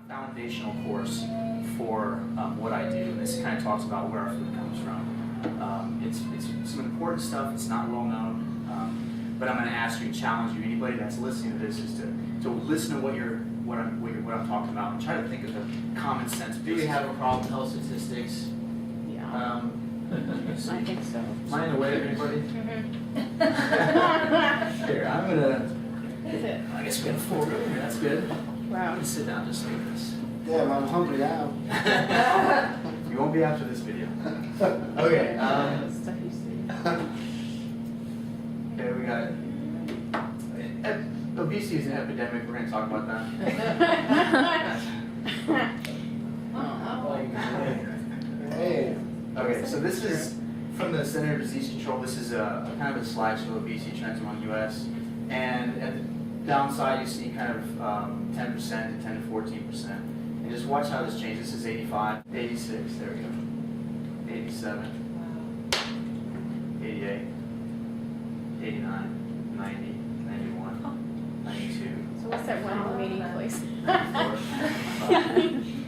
foundational course for what I do. And this kind of talks about where our food comes from. It's some important stuff. It's not well known, but I'm going to ask you and challenge you. Anybody that's listening to this is to listen to what I'm talking about and try to think of the common sense. Do we have a problem with health statistics? Yeah. I think so. Am I in the way of anybody? Mm-hmm. Here, I'm gonna. Is it? I guess we got a full room here. That's good. I'm Wow. gonna sit down just like this. Yeah, well, I'm hungry now. You won't be after this video. Okay. Stuff you see. Okay, we got obesity is an epidemic. We're gonna talk about that. Hey. Okay, so this is from the Center for Disease Control. This is a kind of a slideshow of obesity trends among U.S. And at the downside, you see kind of 10% to 10 to 14%. And just watch how this changes. This is 85, 86, there we go. 87, 88, 89, 90, 91, 92. So what's that one meeting place?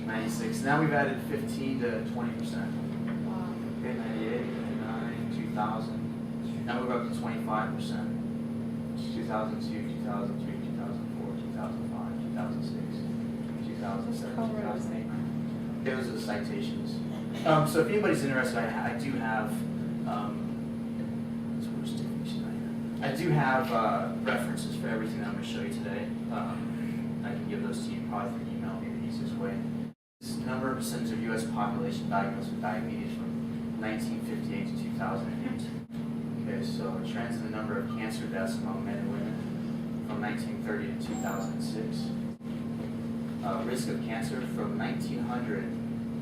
96. Now we've added 15 to 20%. Okay, 98, 99, 2000. Now we're up to 25%. 2002, 2003, 2004, 2005, 2006, 2007, 2008. Those are the citations. So if anybody's interested, I do have references for everything that I'm going to show you today. I can give those to you probably through email, maybe the easiest way. This number of percentage of U.S. population diagnosed with diabetes from 1958 to 2008. Okay, so trends in the number of cancer deaths among men and women from 1930 to 2006. Risk of cancer from 1900,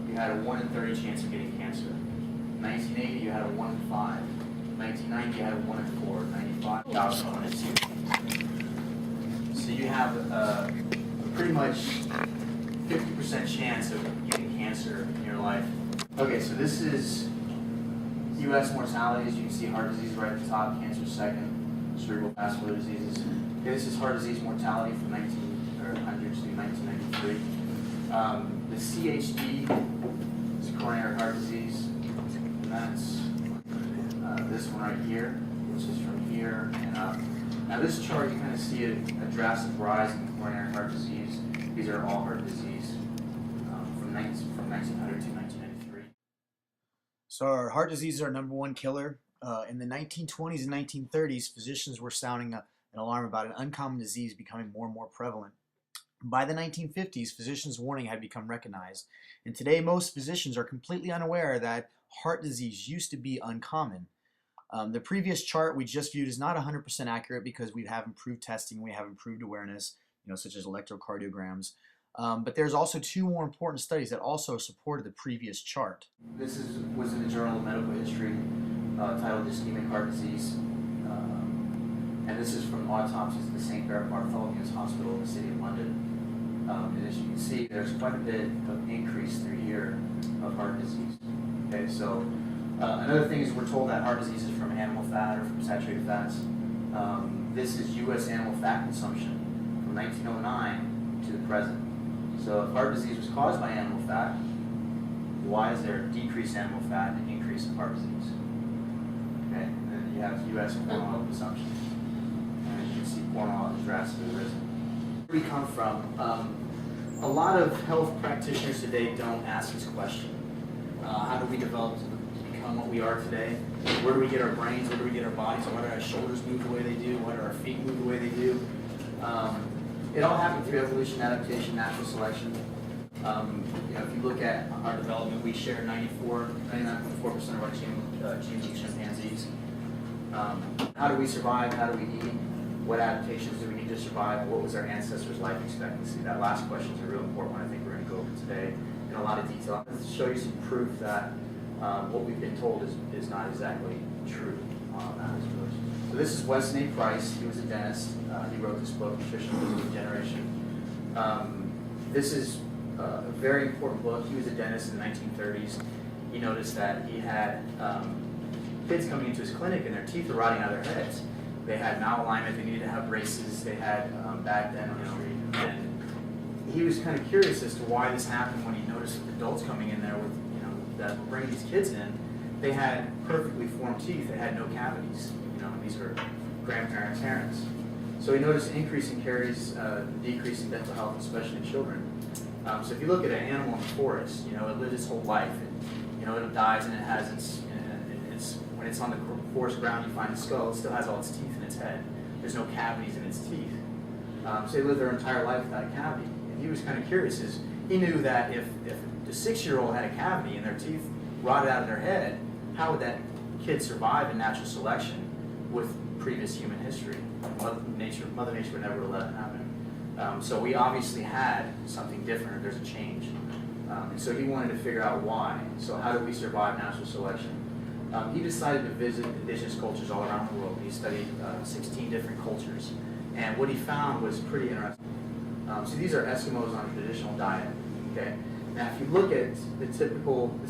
you had a 1 in 30 chance of getting cancer. 1980, you had a 1 in 5. 1990, you had a 1 in 4. 95, 1,001 in 2. So you have a pretty much 50% chance of getting cancer in your life. Okay, so this is U.S. mortality. As you can see, heart disease right at the top, cancer second, cerebral vascular diseases. Okay, this is heart disease mortality from 1900 to 1993. The CHD is coronary heart disease, and that's this one right here, which is from here and up. Now this chart, you kind of see a drastic rise in coronary heart disease. These are all heart disease from 1900 to 1993. So our heart disease is our #1 killer. In the 1920s and 1930s, physicians were sounding an alarm about an uncommon disease becoming more and more prevalent. By the 1950s, physicians' warning had become recognized, and today most physicians are completely unaware that heart disease used to be uncommon. The previous chart we just viewed is not 100% accurate because we have improved testing, we have improved awareness, such as electrocardiograms. But there's also 2 more important studies that also supported the previous chart. This was in the Journal of Medical History, titled Ischemic Heart Disease. And this is from autopsies at the St. Bartholomew's Hospital in the City of London. And as you can see, there's quite a bit of increase through year of heart disease. Okay, so another thing is we're told that heart disease is from animal fat or from saturated fats. This is U.S. animal fat consumption from 1909 to the present. So if heart disease was caused by animal fat, why is there decreased animal fat and increase in heart disease? Okay, and then you have U.S. corn oil consumption. And as you can see, corn oil has drastically risen. Where we come from, a lot of health practitioners today don't ask this question. How do we develop to become what we are today? Where do we get our brains? Where do we get our bodies? Why do our shoulders move the way they do? Why do our feet move the way they do? It all happened through evolution, adaptation, natural selection. If you look at our development, we share 99.4% of our genes with chimpanzees. How do we survive? How do we eat? What adaptations do we need to survive? What was our ancestors' life expectancy? That last question is a real important one. I think we're going to go over today in a lot of detail. I'm going to show you some proof that what we've been told is not exactly true on that. So this is Weston A. Price. He was a dentist. He wrote this book, Nutritional Degeneration. This is a very important book. He was a dentist in the 1930s. He noticed that he had kids coming into his clinic and their teeth were rotting out of their heads. They had malalignment, they needed to have braces, they had bad dentistry, and he was kind of curious as to why this happened when he noticed adults coming in there with, that bringing these kids in. They had perfectly formed teeth. They had no cavities. And these were grandparents, parents. So he noticed an increase in caries, decrease in dental health, especially in children. So if you look at an animal in the forest, it lived its whole life. It dies and it has when it's on the forest ground, you find the skull. It still has all its teeth in its head. There's no cavities in its teeth. So they lived their entire life without a cavity. And he was kind of curious. He knew that if the 6-year-old had a cavity and their teeth rotted out of their head, how would that kid survive in natural selection with previous human history? Mother Nature would never let it happen. So we obviously had something different. There's a change. And so he wanted to figure out why. So how did we survive natural selection? He decided to visit indigenous cultures all around the world. He studied 16 different cultures. And what he found was pretty interesting. So these are Eskimos on a traditional diet. Okay. Now, if you look at this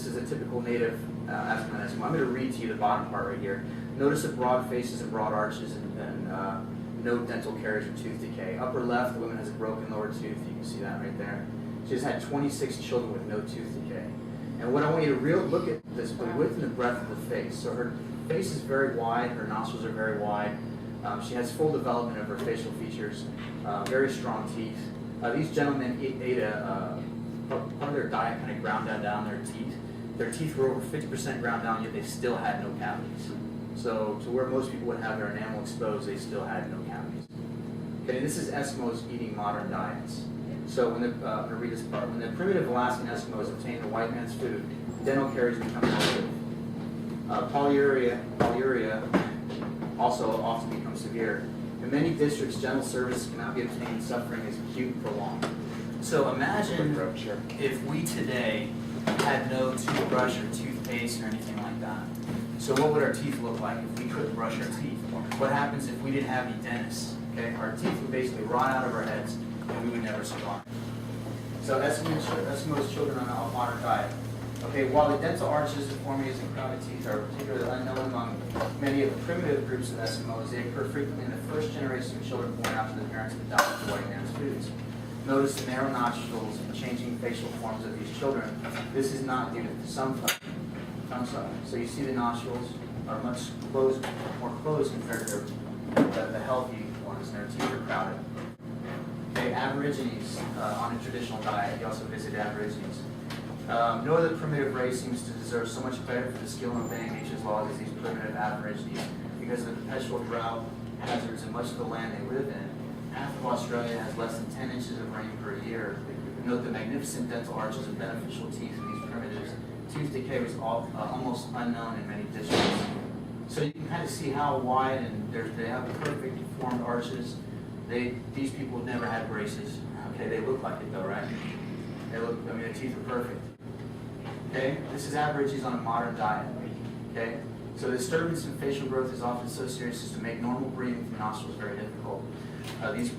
is a typical native Eskimo. I'm going to read to you the bottom part right here. Notice the broad faces and broad arches and no dental caries or tooth decay. Upper left, the woman has a broken lower tooth. You can see that right there. She has had 26 children with no tooth decay. And what I want you to look at this, the width and the breadth of the face. So her face is very wide. Her nostrils are very wide. She has full development of her facial features. Very strong teeth. These gentlemen ate part of their diet kind of ground down their teeth. Their teeth were over 50% ground down, yet they still had no cavities. So to where most people would have their enamel exposed, they still had no cavities. Okay, this is Eskimos eating modern diets. So when I'm going to read this part. When the primitive Alaskan Eskimos obtained the white man's food, dental caries become negative. Polyuria also often becomes severe. In many districts, dental services cannot be obtained, suffering is acute and prolonged. So imagine if we today had no toothbrush or toothpaste or anything like that. So what would our teeth look like if we couldn't brush our teeth? What happens if we didn't have any dentists? Okay, our teeth would basically rot out of our heads and we would never survive. So Eskimos children on a modern diet. Okay, while the dental arches, deformities, and crowded teeth are particularly unknown among many of the primitive groups of Eskimos, they occur frequently in the first generation of children born after the parents have adopted the white man's foods. Notice the narrow nostrils and changing facial forms of these children. This is not due to some tongue size. So you see the nostrils are much more closed compared to the healthy ones, and their teeth are crowded. Okay, Aborigines on a traditional diet. You also visit Aborigines. No other primitive race seems to deserve so much credit for the skill in obeying nature's laws as these primitive Aborigines, because of the perpetual drought hazards in much of the land they live in. Half of Australia has less than 10 inches of rain per year. Note the magnificent dental arches and beneficial teeth of these primitives. Tooth decay was almost unknown in many districts. So you can kind of see how wide, and they have perfect formed arches. These people never had braces. Okay, they look like it though, right? Their teeth are perfect. Okay, this is Aborigines on a modern diet. Okay, so the disturbance in facial growth is often so serious as to make normal breathing through nostrils very difficult. These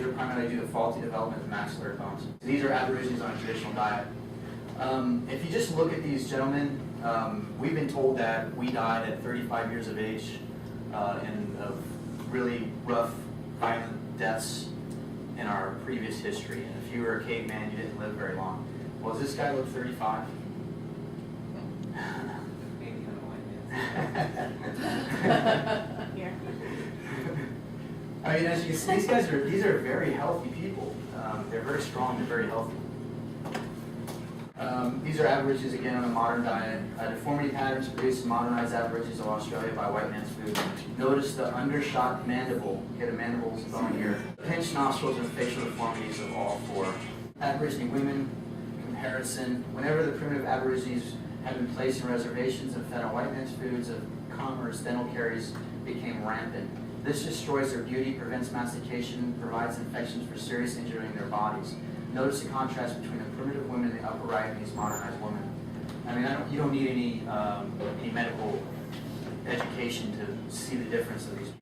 are primarily due to faulty development of maxillary bones. These are Aborigines on a traditional diet. If you just look at these gentlemen, we've been told that we died at 35 years of age of really rough, violent deaths in our previous history. And if you were a caveman, you didn't live very long. Well, does this guy look 35? Here. I mean, as you can see, these are very healthy people. They're very strong. They're very healthy. These are Aborigines again on a modern diet. Deformity patterns produced in modernized Aborigines of Australia by white man's food. Notice the undershot mandible. Get a mandible's bone here. Pinched nostrils and facial deformities of all four. Aborigine women comparison. Whenever the primitive Aborigines had been placed in reservations and fed on white man's foods of commerce, dental caries became rampant. This destroys their beauty, prevents mastication, provides infections for serious injury in their bodies. Notice the contrast between the primitive women in the upper right and these modernized women. I mean, you don't need any medical education to see the difference of these.